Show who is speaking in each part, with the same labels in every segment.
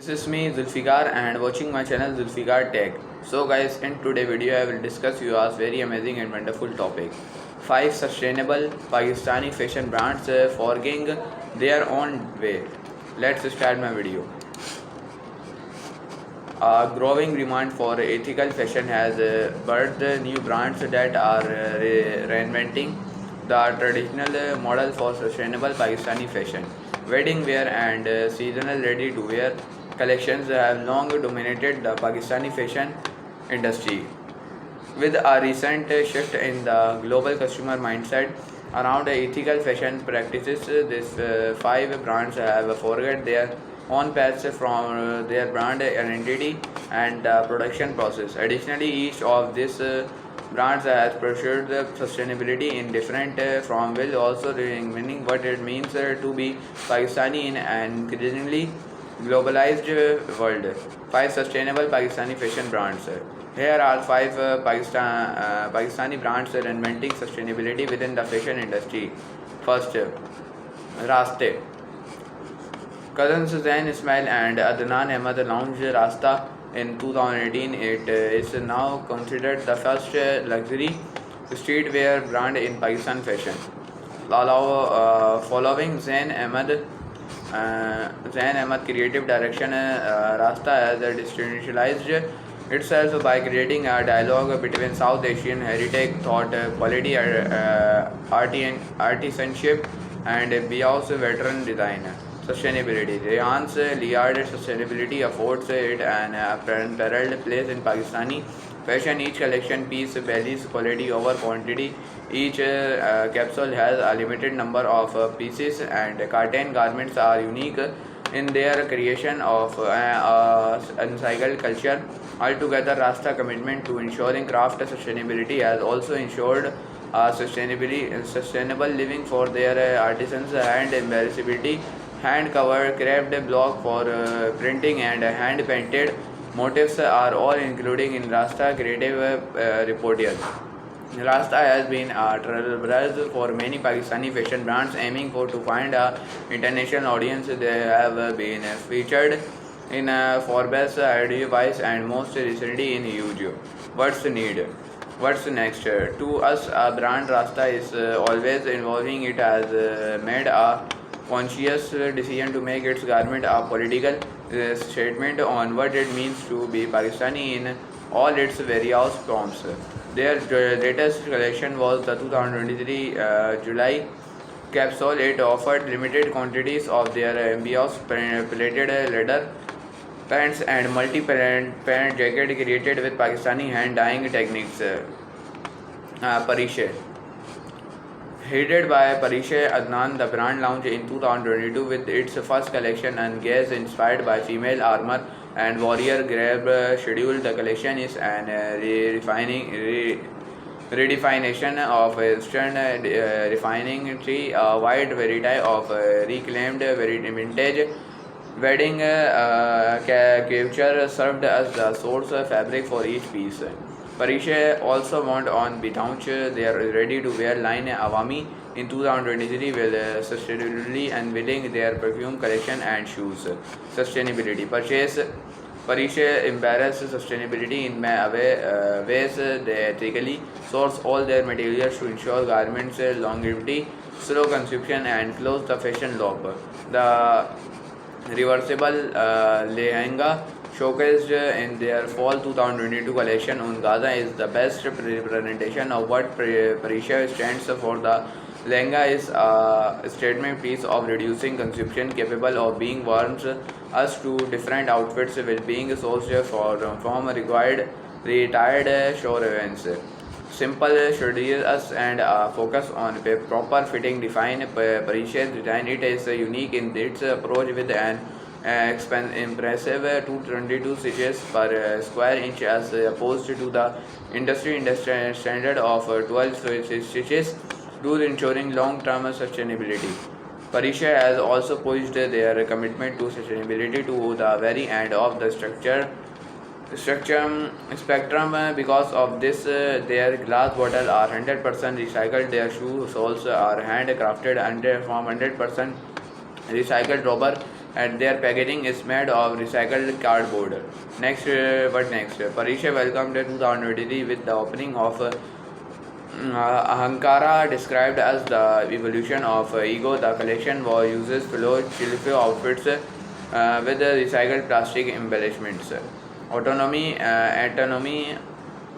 Speaker 1: This is me Zulfikar and watching my channel Zulfikar Tech. So guys, in today's video I will discuss you a very amazing and wonderful topic. 5 sustainable Pakistani fashion brands forging their own way. Let's start my video. A growing demand for ethical fashion has birthed new brands that are reinventing the traditional model for sustainable Pakistani fashion. Wedding wear and seasonal ready to wear collections have long dominated the Pakistani fashion industry. With a recent shift in the global consumer mindset around ethical fashion practices, these 5 brands have forged their own paths from their brand identity and production process. Additionally, each of these brands has pursued sustainability in different from will also meaning what it means to be Pakistani in an increasingly globalized world. 5 sustainable Pakistani fashion brands. Here are 5 Pakistani brands reinventing sustainability within the fashion industry. First, Raste. Cousins Zain Ismail and Adnan Ahmad launched Rasta in 2018. It is now considered the first luxury streetwear brand in Pakistan fashion. Following Zain Ahmad creative direction, Rasta has institutionalized itself by creating a dialogue between South Asian heritage, thought, quality, artisanship, and Biao's veteran design. Sustainability. Rehan's Liard sustainability affords it an unparalleled place in Pakistani fashion. Each collection piece values quality over quantity. Each capsule has a limited number of pieces, and curtain garments are unique in their creation of uncycled culture. Altogether, Rasta commitment to ensuring craft sustainability has also ensured sustainable living for their artisans and embarrassability. Hand covered craft block for printing and hand painted motifs are all including in Rasta creative reportage. Rasta has been a trailblazer for many Pakistani fashion brands aiming for to find a international audience. They have been featured in Forbes, Advice, and most recently in YouTube. What's need? What's next? To us, a brand Rasta is always involving. It has made a conscious decision to make its garment a political statement on what it means to be Pakistani in all its various forms. Their latest collection was the 2023 July capsule. It offered limited quantities of their ambitious plated leather pants and multi-pant jacket created with Pakistani hand dyeing techniques. Parishe. Headed by Parishe Adnan, the brand launched in 2022 with its first collection and gaze inspired by female armor and warrior grab schedule. The collection is an redefinition of Eastern refining tree, a wide variety of reclaimed vintage wedding capture served as the source fabric for each piece. Parishe also went on to launch their ready-to-wear line Awami in 2023 with sustainably unveiling their perfume collection and shoes. Sustainability. Parishe embraces sustainability in ways they ethically source all their materials to ensure garments longevity, slow consumption, and close the fashion loop. The reversible lehenga showcased in their fall 2022 collection on Gaza is the best representation of what Parisha stands for. The lehenga is a statement piece of reducing consumption capable of being worn us to different outfits with being sourced from required retired shore events. Simple, studious, and focus on proper fitting define Parisha's design. It is unique in its approach with an impressive 222 stitches per square inch as opposed to the industry standard of 12 stitches, thus ensuring long-term sustainability. Parisha has also pushed their commitment to sustainability to the very end of the spectrum. Because of this, their glass bottles are 100% recycled, their shoe soles are handcrafted and from 100% recycled rubber, and their packaging is made of recycled cardboard. Next? Parisha welcomed 2023 with the opening of Ahankara, described as the evolution of ego. The collection was uses flow chilifo outfits with recycled plastic embellishments.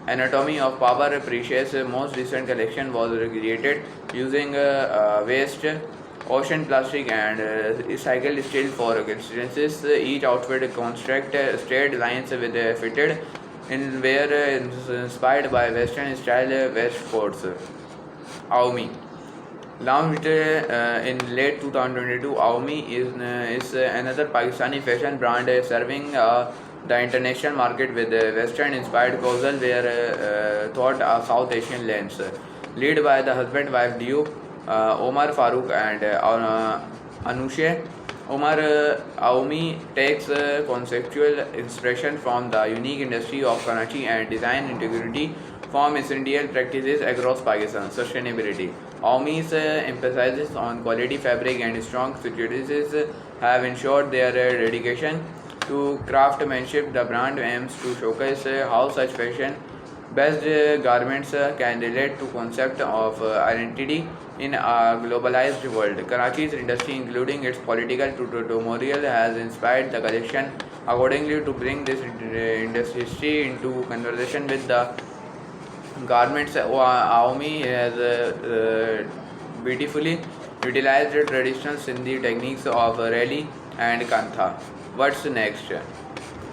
Speaker 1: Anatomy of Power Precious most recent collection was created using waste, ocean plastic, and recycled steel for constituencies. Each outfit construct straight lines with fitted in were inspired by Western style waistcoats. Aumi. Launched in late 2022, Aumi is another Pakistani fashion brand serving the international market with Western-inspired casual wear thought South Asian lens. Led by the husband-wife duo Omar Farooq and Anushe, Omar Aumi takes conceptual inspiration from the unique industry of Karachi and design integrity from essential practices across Pakistan. Sustainability. Aumi's emphasis on quality fabric and strong securities have ensured their dedication to craftsmanship. The brand aims to showcase how such fashion-based garments can relate to concept of identity in a globalized world. Karachi's industry, including its political turmoil, has inspired the collection accordingly to bring this industry history into conversation with the garments. Aomi has beautifully utilized the traditional Sindhi techniques of Reli and Kantha. What's next?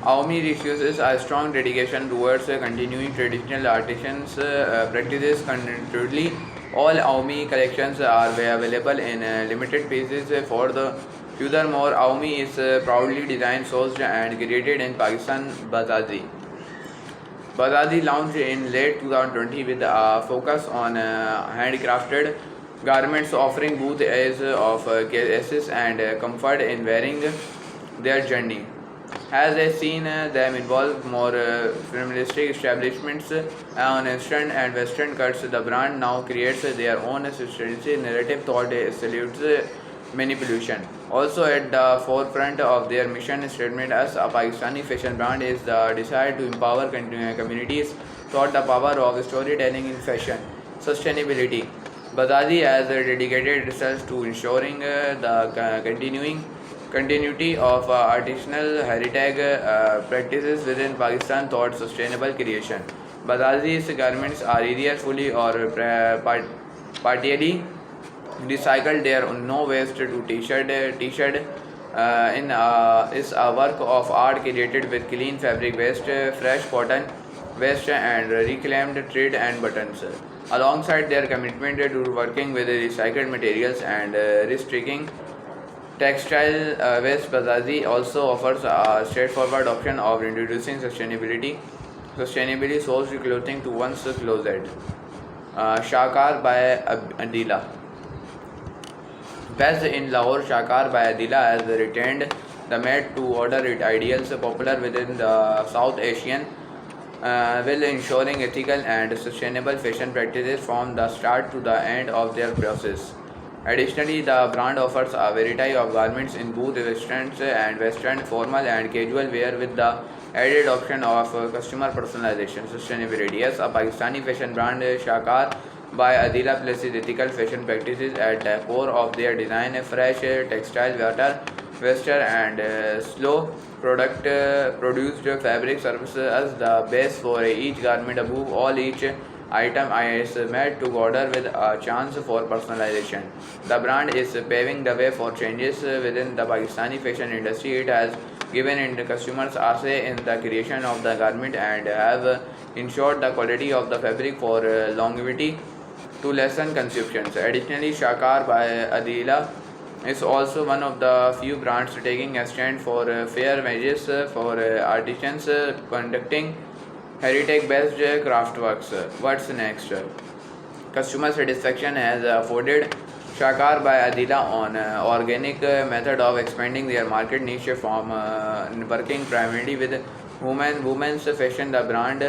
Speaker 1: Aomi refuses a strong dedication towards continuing traditional artisans' practices continually. All Aomi collections are available in limited pieces for the furthermore. Aomi is proudly designed, sourced, and created in Pakistan. Bazazi launched in late 2020 with a focus on handcrafted garments, offering both ease of access and comfort in wearing their journey. As I seen them involve more minimalistic establishments on Eastern and Western cuts, the brand now creates their own sustainability narrative thought salutes manipulation. Also at the forefront of their mission statement as a Pakistani fashion brand is the desire to empower communities thought the power of storytelling in fashion. Sustainability. Bazazi has dedicated itself to ensuring the continuity of artisanal heritage practices within Pakistan toward sustainable creation. Bazazi's garments are either fully or partially recycled. There no waste to t-shirt is a work of art created with clean fabric waste, fresh cotton waste, and reclaimed thread and buttons. Alongside their commitment to working with recycled materials and restricting textile waste, Bazazi also offers a straightforward option of introducing sustainably sourced clothing to one's closet. Shakar by Adila. Based in Lahore, Shakar by Adila has retained the made to order it ideals popular within the South Asian while ensuring ethical and sustainable fashion practices from the start to the end of their process. Additionally, the brand offers a variety of garments in both Western, formal and casual wear with the added option of customer personalization. Sustainability. Yes, a Pakistani fashion brand, Shakar by Adila, places ethical fashion practices at the core of their design. Fresh textile, water, and slow product produced fabric serves as the base for each garment. Above all, each item is made to order with a chance for personalization. The brand is paving the way for changes within the Pakistani fashion industry. It has given consumers a say in the creation of the garment and have ensured the quality of the fabric for longevity to lessen consumptions. Additionally, Shakar by Adila is also one of the few brands taking a stand for fair wages for artisans conducting heritage-based craft works. What's next? Customer satisfaction has afforded Shakar by Adila on organic method of expanding their market niche from working primarily with women's fashion. The brand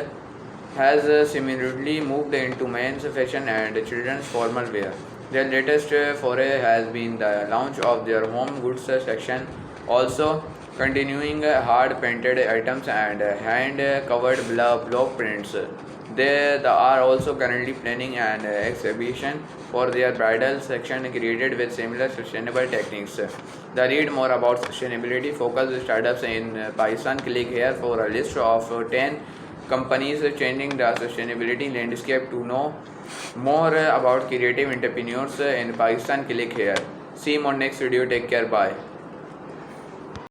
Speaker 1: has similarly moved into men's fashion and children's formal wear. Their latest foray has been the launch of their home goods section Also, continuing hard painted items and hand covered block prints. They are also currently planning an exhibition for their bridal section created with similar sustainable techniques. The read more about sustainability focused startups in Pakistan. Click here for a list of 10 companies changing the sustainability landscape. To know more about creative entrepreneurs in Pakistan, click here. See you on next video. Take care. Bye.